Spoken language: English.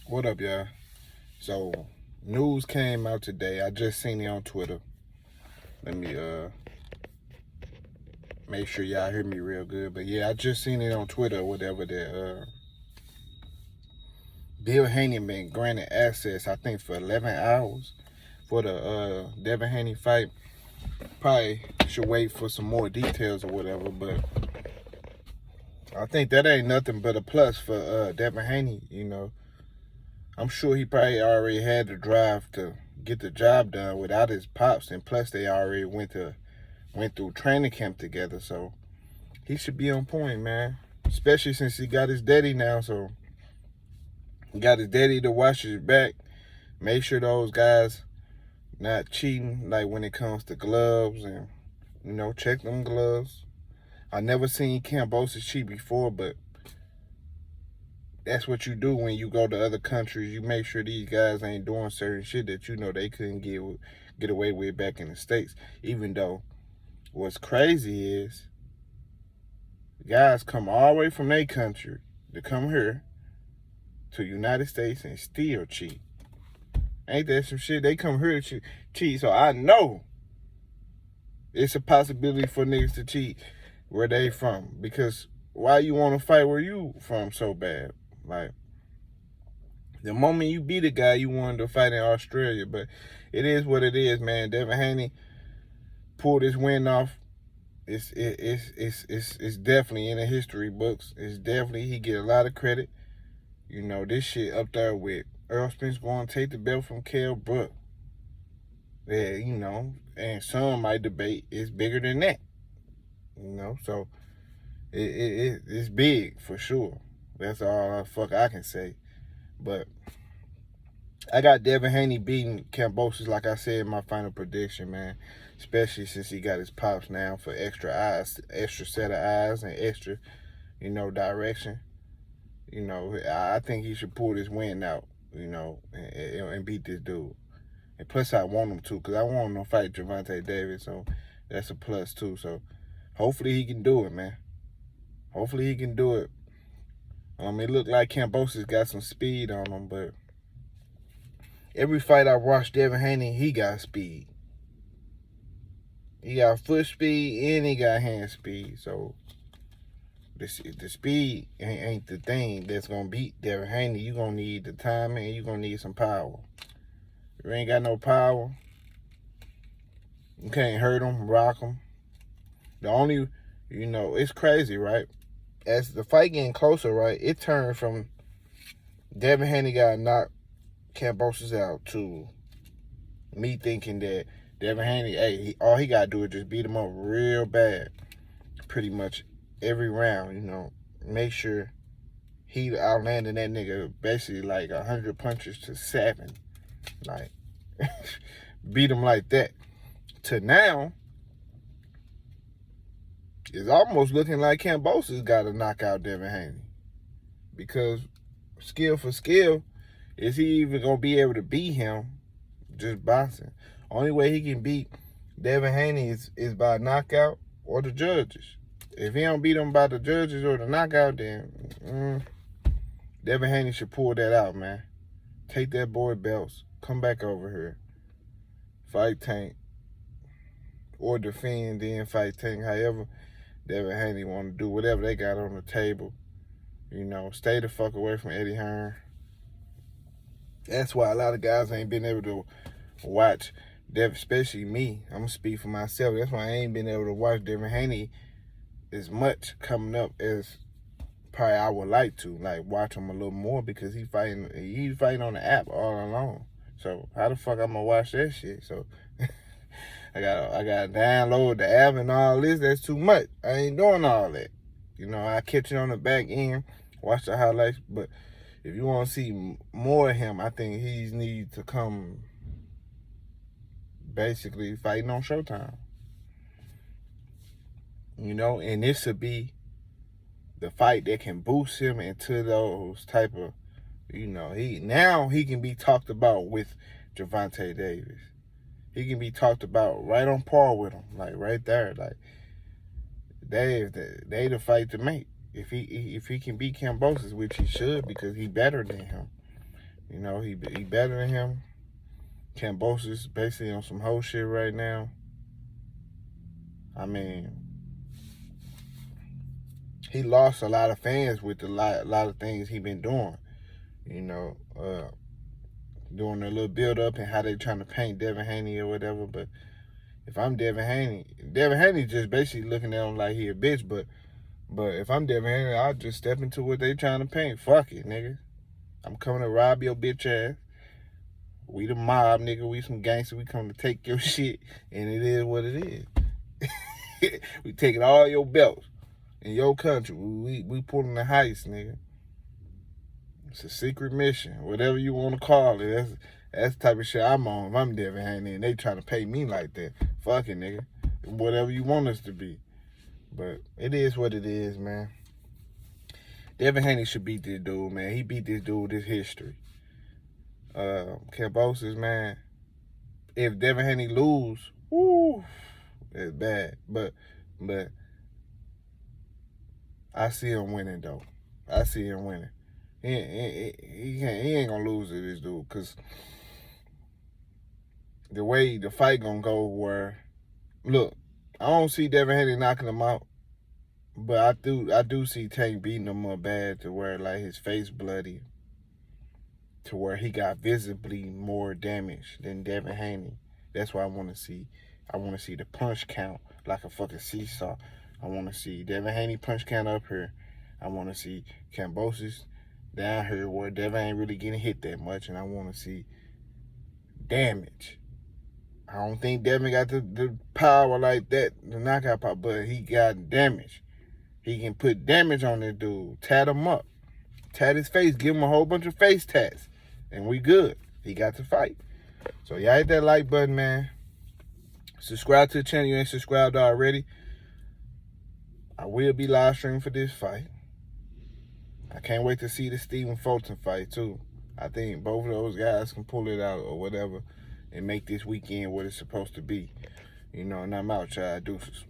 What up, y'all? So, news came out today. I just seen it on Twitter. Let me make sure y'all hear me real good. But yeah, I just seen it on Twitter or whatever that Bill Haney been granted access, I think, for 11 hours for the Devin Haney fight. Probably should wait for some more details or whatever, but I think that ain't nothing but a plus for Devin Haney, you know. I'm sure he probably already had the drive to get the job done without his pops, and plus they already went through training camp together, so he should be on point, man. Especially since he got his daddy now, so he got his daddy to watch his back. Make sure those guys not cheating, like when it comes to gloves, and check them gloves. I never seen Kambosos cheat before, but that's what you do when you go to other countries. You make sure these guys ain't doing certain shit that they couldn't get away with back in the States. Even though what's crazy is guys come all the way from their country to come here to the United States and still cheat. Ain't that some shit? They come here to cheat. So I know it's a possibility for niggas to cheat where they from. Because why you want to fight where you from so bad? Like, the moment you beat a guy, you wanted to fight in Australia. But it is what it is, man. Devin Haney pulled his win off. It's definitely in the history books. It's definitely, he get a lot of credit. This shit up there with Earl Spence going to take the belt from Kell Brook. Yeah, and some might debate it's bigger than that. So it's big for sure. That's all I can say. But I got Devin Haney beating Kambosos, like I said in my final prediction, man. Especially since he got his pops now for extra eyes, extra set of eyes, and extra, direction. I think he should pull this win out, and beat this dude. And plus, I want him to, because I want him to fight Gervonta Davis, so that's a plus too. So hopefully he can do it, man. Hopefully he can do it. It looked like Kambosos got some speed on him, but every fight I watched Devin Haney, he got speed. He got foot speed and he got hand speed. So the speed ain't the thing that's going to beat Devin Haney. You're going to need the timing and you're going to need some power. If you ain't got no power, you can't hurt him, rock him. The only, it's crazy, right? As the fight getting closer, right, it turned from Devin Haney got knocked Kambosos out to me thinking that Devin Haney, hey, all he got to do is just beat him up real bad pretty much every round, Make sure he outlanded that nigga basically like 100 punches to 7. Like, beat him like that. To now, it's almost looking like Kambosos got to knock out Devin Haney. Because skill for skill, is he even going to be able to beat him just boxing? Only way he can beat Devin Haney is by knockout or the judges. If he don't beat him by the judges or the knockout, then Devin Haney should pull that out, man. Take that boy belts. Come back over here. Fight Tank. Or defend, then fight Tank. However Devin Haney want to do, whatever they got on the table. Stay the fuck away from Eddie Hearn. That's why a lot of guys ain't been able to watch Devin, especially me. I'm going to speak for myself. That's why I ain't been able to watch Devin Haney as much coming up as probably I would like to. Like, watch him a little more because he's fighting on the app all alone. So how the fuck I'm going to watch that shit? So I gotta download the app and all this. That's too much. I ain't doing all that. I catch it on the back end, watch the highlights. But if you want to see more of him, I think he needs to come basically fighting on Showtime. And this would be the fight that can boost him into those type of, he can be talked about with Gervonta Davis. He can be talked about right on par with him, like right there. Like, they the fight to make. If he can beat Kambosos, which he should because he better than him, You know, he better than him. Kambosos basically on some whole shit right now. I mean, he lost a lot of fans with a lot of things he been doing. You know, doing a little build up and how they trying to paint Devin Haney or whatever. But if I'm Devin Haney just basically looking at him like he a bitch. But if I'm Devin Haney, I'll just step into what they trying to paint. Fuck it, nigga. I'm coming to rob your bitch ass. We the mob, nigga. We some gangsters. We come to take your shit, and it is what it is. We taking all your belts in your country. We pulling the heist, nigga. It's a secret mission, whatever you want to call it. That's the type of shit I'm on. If I'm Devin Haney and they trying to pay me like that, fuck it, nigga. Whatever you want us to be. But it is what it is, man. Devin Haney should beat this dude, man. He beat this dude with his history. Kambosos, man. If Devin Haney lose, whoo, it's bad. But I see him winning though. I see him winning. He ain't gonna lose to this dude, cause the way the fight gonna go, where look, I don't see Devin Haney knocking him out, but I do see Tank beating him up bad to where like his face bloody, to where he got visibly more damage than Devin Haney. That's why I want to see. I want to see the punch count like a fucking seesaw. I want to see Devin Haney punch count up here. I want to see Kambosos down here where Devin ain't really getting hit that much, and I want to see damage. I don't think Devin got the power like that, the knockout power, but he got damage. He can put damage on this dude, tat him up, tat his face, give him a whole bunch of face tats, and we good. He got to fight. So y'all hit that like button, man. Subscribe to the channel. You ain't subscribed already. I will be live streaming for this fight. I can't wait to see the Stephen Fulton fight, too. I think both of those guys can pull it out or whatever and make this weekend what it's supposed to be. You know, and I'm out, y'all. Deuces.